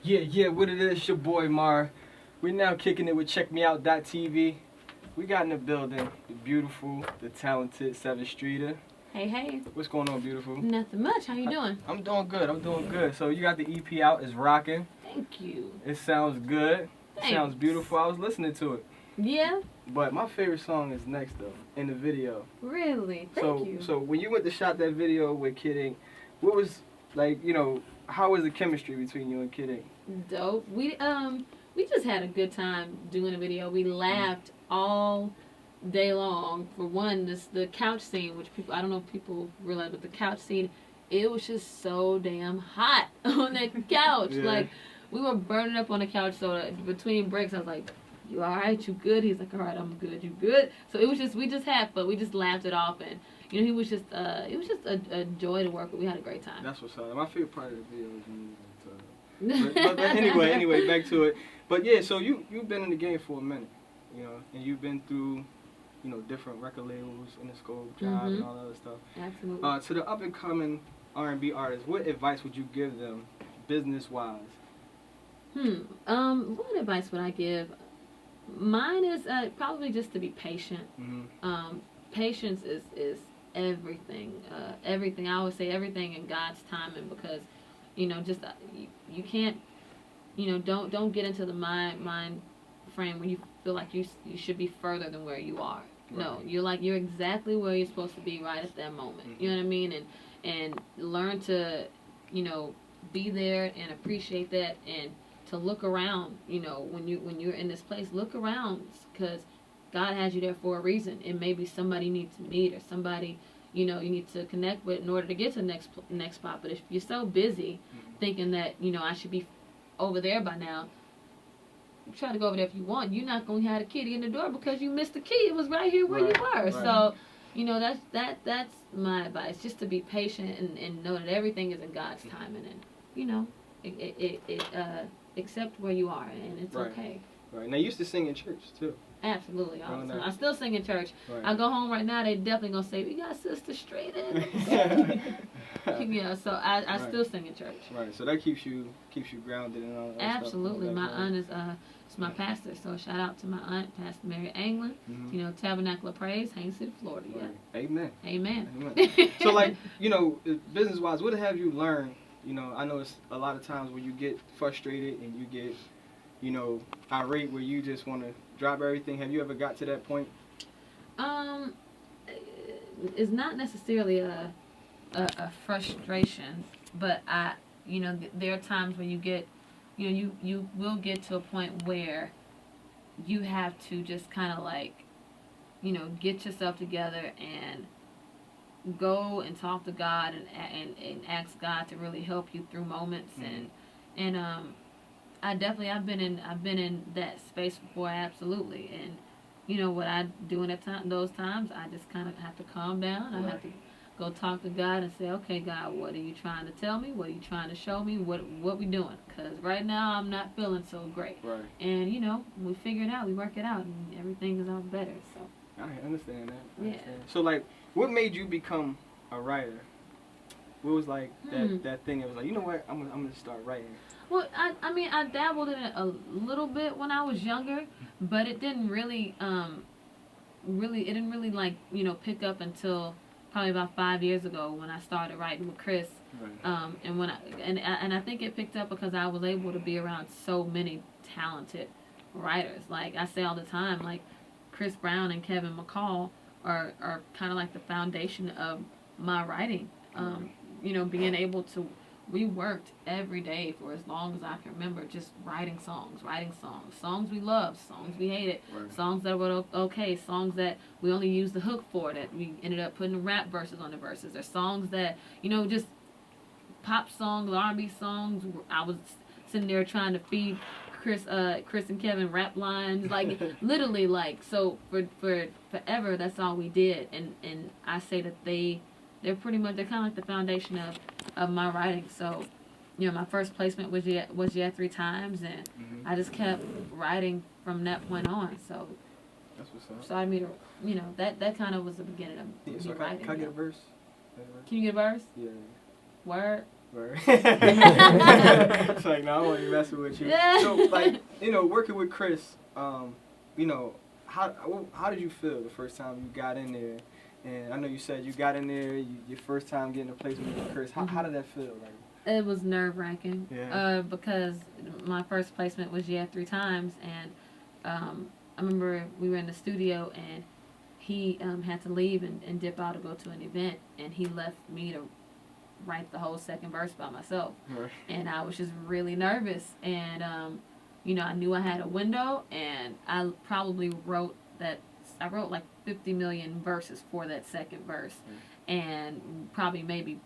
Yeah, what it is, your boy Mar. We now kicking it with Check Me Out TV. We got in the building the beautiful, the talented Sevyn Streeter. Hey. What's going on, beautiful? Nothing much. How you doing? I'm doing good. So you got the EP out, it's rocking. Thank you. It sounds good. Thanks. It sounds beautiful. I was listening to it. Yeah? But my favorite song is next though, in the video. Really? Thank you. So when you went to shot that video with Kid Ink, what was like, how was the chemistry between you and Kid Ink? Dope. We just had a good time doing the video. We laughed all day long. For one, the couch scene, which I don't know if people realize, but the couch scene, it was just so damn hot on that couch. Yeah. Like, we were burning up on the couch, so between breaks, I was like, you alright? You good? He's like, alright, I'm good. You good? So it was just, we just had fun. We just laughed it off, and he was just, it was just a joy to work with. We had a great time. That's what's up. My favorite part of the video is music. But anyway, back to it. But yeah, so you've been in the game for a minute, and you've been through, different record labels, Interscope, Job, and all that other stuff. Absolutely. To the up and coming R&B artists, what advice would you give them, business wise? What advice would I give? Mine is probably just to be patient. Patience is everything. Everything. I always say everything in God's timing, because just you can't, don't get into the mind frame where you feel like you should be further than where you are. Right. No, you're exactly where you're supposed to be right at that moment. You know what I mean? And learn to be there and appreciate that, and to look around. When you're in this place, look around, because God has you there for a reason. It may be somebody you need to meet, or somebody you need to connect with in order to get to the next spot. But if you're so busy thinking that I should be over there by now, try to go over there if you want. You're not going to have the key to get in the door because you missed the key. It was right here where you were. Right. So that's my advice. Just to be patient and know that everything is in God's timing, and accept where you are, and it's okay. Right. Now, you used to sing in church too. Absolutely, all the time. I still sing in church. Right. I go home right now, they definitely gonna say, "We got Sister Streeter." So I still sing in church. Right. So that keeps you grounded and all that. Absolutely. My aunt is my pastor, so shout out to my aunt, Pastor Mary Anglin. Tabernacle of Praise, Haines City, Florida. Right. Yeah. Amen. So business wise, what have you learned? I know it's a lot of times when you get frustrated and you get irate, where you just want to drop everything. Have you ever got to that point? It's not necessarily a frustration, but there are times where you get, you will get to a point where you have to just kind of get yourself together and go and talk to God and ask God to really help you through moments. And I've been in that space before, absolutely. And what I do in those times, I just kind of have to calm down. I have to go talk to God and say, okay, God, what are you trying to tell me? What are you trying to show me? What we doing? Because right now I'm not feeling so great. Right. And we figure it out, we work it out, and everything is all better. So I understand that. So what made you become a writer? What was that thing that was like, you know what, I'm gonna start writing? Well, I dabbled in it a little bit when I was younger, but it didn't really pick up until probably about 5 years ago when I started writing with Chris. Right. And I think it picked up because I was able to be around so many talented writers. Like I say all the time, like Chris Brown and Kevin McCall are kind of like the foundation of my writing. Being able to, we worked every day for as long as I can remember, just writing songs we loved, songs we hated, songs that were okay, songs that we only used the hook for, that we ended up putting rap verses on the verses, or songs that, just pop songs, R&B songs. I was sitting there trying to feed Chris and Kevin rap lines, like literally, so for forever, that's all we did. And I say that they're kind of like the foundation of my writing. So, my first placement was yet 3 times, and I just kept writing from that point on. So that's what's up. Started me to, that kind of was the beginning of me writing. Can I get a verse? Can you get a verse? Yeah. Word? Right. It's like, no, I want to messing with you. So, like, you know, working with Chris, you know, how did you feel the first time you got in there? And I know you said you got in there, your first time getting a placement with Chris. How did that feel? Like, it was nerve-wracking. Yeah. Because my first placement was 3 times, and I remember we were in the studio, and he had to leave and dip out to go to an event, and he left me to write the whole second verse by myself. Right. And I was just really nervous, and you know, I knew I had a window, and I probably wrote like 50 million verses for that second verse. And probably maybe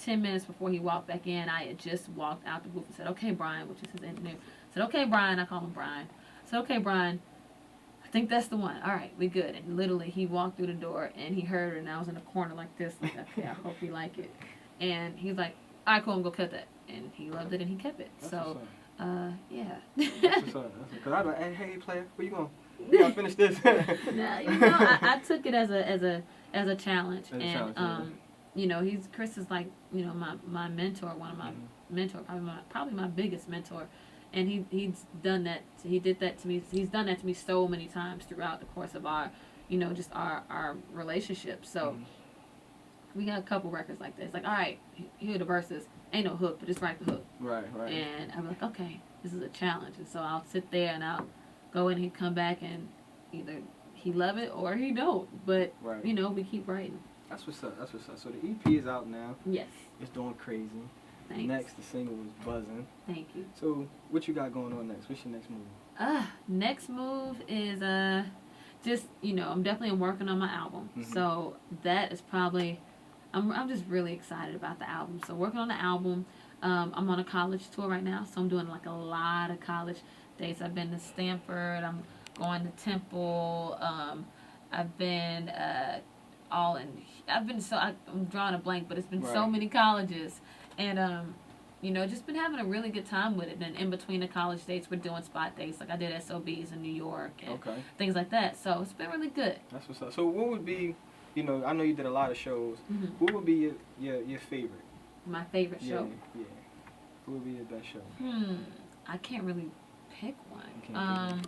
10 minutes before he walked back in, I had just walked out the booth and said, okay, Brian, which is his engineer, said, okay, Brian, I call him Brian. I said, okay, Brian, I think that's the one. All right, we good. And literally, he walked through the door, and he heard it, and I was in the corner like this, like, okay, I hope you like it. And he was like, all right, cool, I'm going to cut that. And he loved it, and he kept it. That's so, yeah. That's what's up. Because I was like, hey, player, where you going? We gotta finish this. Nah, you know, I took it as a challenge, you know, Chris is like, you know, my mentor, one of my mentor, probably my biggest mentor, and he's done that. He did that to me. He's done that to me so many times throughout the course of our, you know, just our relationship. So we got a couple records like this. Like, all right, here are the verses. Ain't no hook, but just write the hook. Right. And I'm like, okay, this is a challenge, and so I'll sit there and I'll go in and he'd come back and either he love it or he don't. But, you know, we keep writing. That's what's up. So the EP is out now. Yes. It's doing crazy. Thanks. Next, the single is buzzing. Thank you. So what you got going on next? What's your next move? Next move is just, you know, I'm definitely working on my album. So that is probably, I'm just really excited about the album. So working on the album. I'm on a college tour right now, so I'm doing like a lot of college dates. I've been to Stanford, I'm going to Temple, I've been I'm drawing a blank, but it's been so many colleges, and you know, just been having a really good time with it. And in between the college dates, we're doing spot dates, like I did SOBs in New York and things like that. So it's been really good. That's what's up. So what would be, you know, I know you did a lot of shows. What would be your favorite? My favorite show. Yeah. What would be your best show? I can't really pick one. I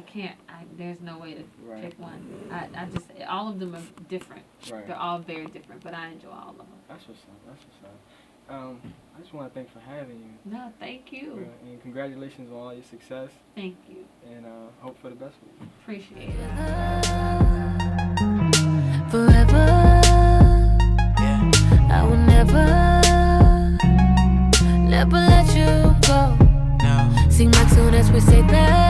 can't. There's no way to pick one. I just, all of them are different. They're all very different, but I enjoy all of them. That's what's up. I just want to thank you for having you. No, thank you. And congratulations on all your success. Thank you. And hope for the best for you. Appreciate it. Forever. I will never let you go. Sing my tune as we say that.